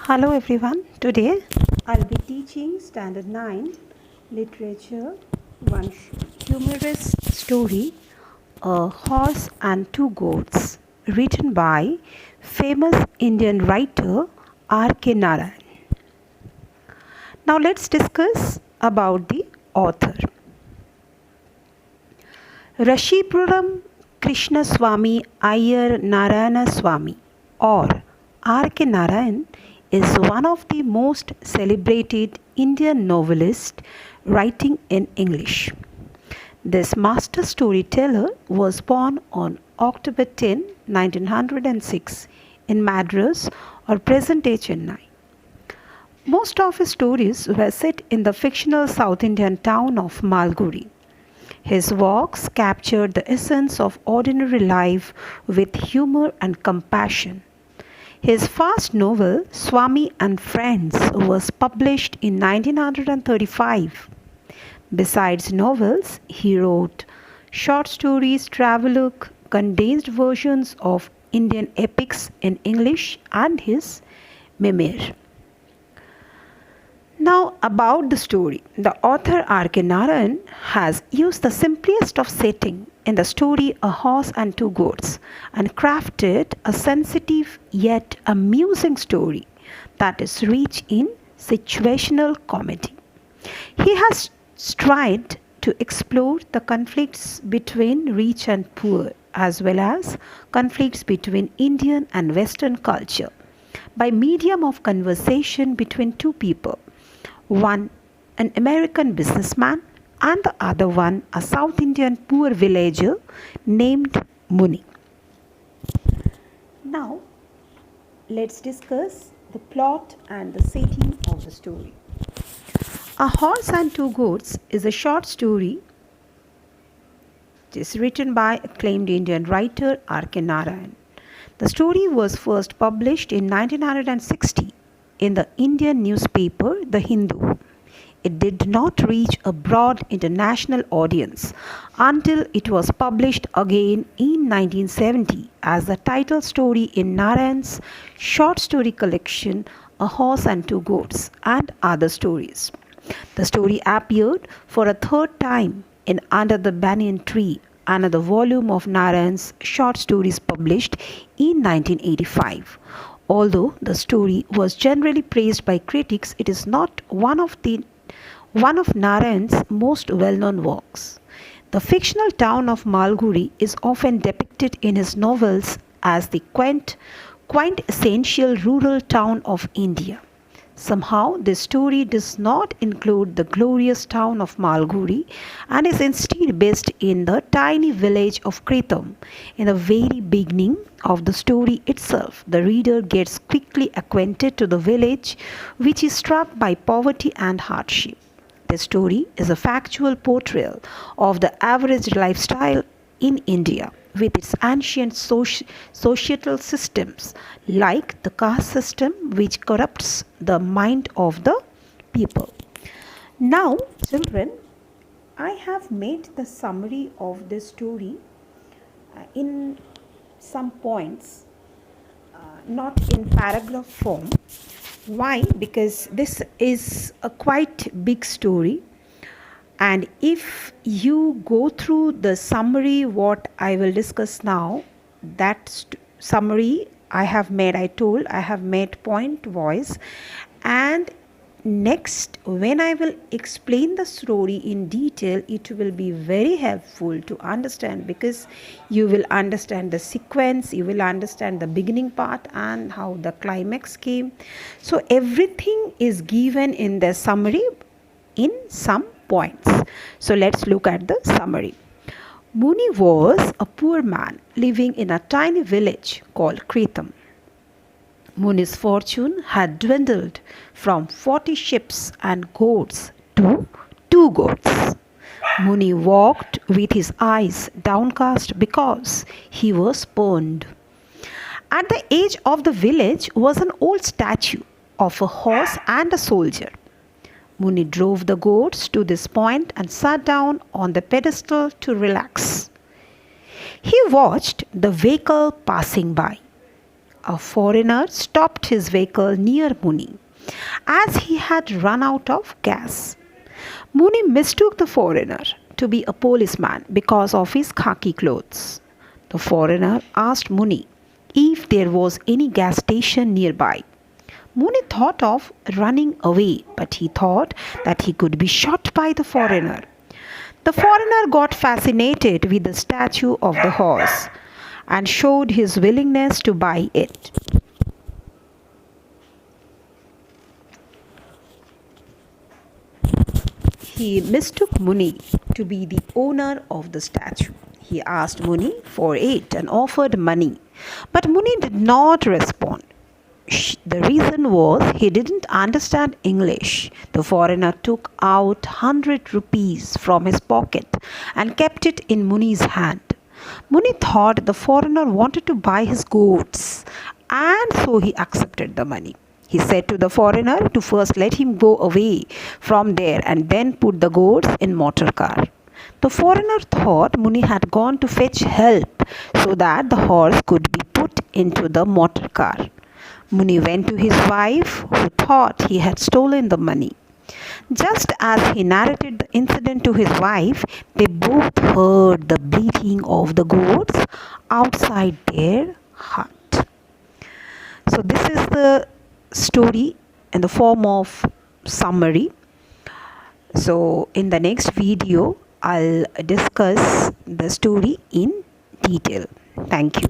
Hello everyone. Today I'll be teaching Standard 9 Literature, one humorous story, A Horse and Two Goats, written by famous Indian writer R.K. Narayan. Now let's discuss about the author. Rashipuram Krishna Swami Iyer Narayana Swami or R.K. Narayan is one of the most celebrated Indian novelists writing in English. This master storyteller was born on October 10, 1906 in Madras or present-day Chennai. Most of his stories were set in the fictional South Indian town of Malgudi. His works captured the essence of ordinary life with humor and compassion. His first novel, Swami and Friends, was published in 1935. Besides novels, he wrote short stories, travelogue, condensed versions of Indian epics in English, and his memoir. Now about the story. The author R.K. Narayan has used the simplest of setting in the story A Horse and Two Goats and crafted a sensitive yet amusing story that is rich in situational comedy. He has tried to explore the conflicts between rich and poor as well as conflicts between Indian and Western culture by medium of conversation between two people. One, an American businessman, and the other one, a South Indian poor villager named Muni. Now, let's discuss the plot and the setting of the story. A Horse and Two Goats is a short story. It is written by acclaimed Indian writer R.K. Narayan. The story was first published in 1960 in the Indian newspaper The Hindu. It did not reach a broad international audience until it was published again in 1970 as the title story in Narayan's short story collection A Horse and Two Goats and Other Stories. The story appeared for a third time in Under the Banyan Tree, another volume of Narayan's short stories published in 1985. Although the story was generally praised by critics, it is not one of Narayan's most well-known works. The fictional town of Malgudi is often depicted in his novels as the quintessential rural town of India. Somehow, this story does not include the glorious town of Malgudi and is instead based in the tiny village of Kritam. In the very beginning of the story itself, the reader gets quickly acquainted to the village, which is struck by poverty and hardship. The story is a factual portrayal of the average lifestyle in India, with its ancient societal systems like the caste system which corrupts the mind of the people. Now, children, I have made the summary of this story in some points, not in paragraph form. Why? Because this is a quite big story. And if you go through the summary, what I will discuss now, that summary I have made point wise. And next, when I will explain the story in detail, it will be very helpful to understand, because you will understand the sequence, you will understand the beginning part and how the climax came. So everything is given in the summary in some points. So let's look at the summary. Muni was a poor man living in a tiny village called Kritam. Muni's fortune had dwindled from 40 sheep and goats to 2 goats. Muni walked with his eyes downcast because he was burned. At the edge of the village was an old statue of a horse and a soldier. Muni drove the goats to this point and sat down on the pedestal to relax. He watched the vehicle passing by. a foreigner stopped his vehicle near Muni as he had run out of gas. Muni mistook the foreigner to be a policeman because of his khaki clothes. The foreigner asked Muni if there was any gas station nearby. Muni thought of running away, but he thought that he could be shot by the foreigner. The foreigner got fascinated with the statue of the horse and showed his willingness to buy it. He mistook Muni to be the owner of the statue. He asked Muni for it and offered money, but Muni did not respond. The reason was he didn't understand English. The foreigner took out 100 rupees from his pocket and kept it in Muni's hand. Muni thought the foreigner wanted to buy his goods, and so he accepted the money. He said to the foreigner to first let him go away from there and then put the goods in motor car. The foreigner thought Muni had gone to fetch help so that the horse could be put into the motor car. Muni went to his wife, who thought he had stolen the money. Just as he narrated the incident to his wife, they both heard the bleating of the goats outside their hut. So this is the story in the form of summary. So in the next video, I'll discuss the story in detail. Thank you.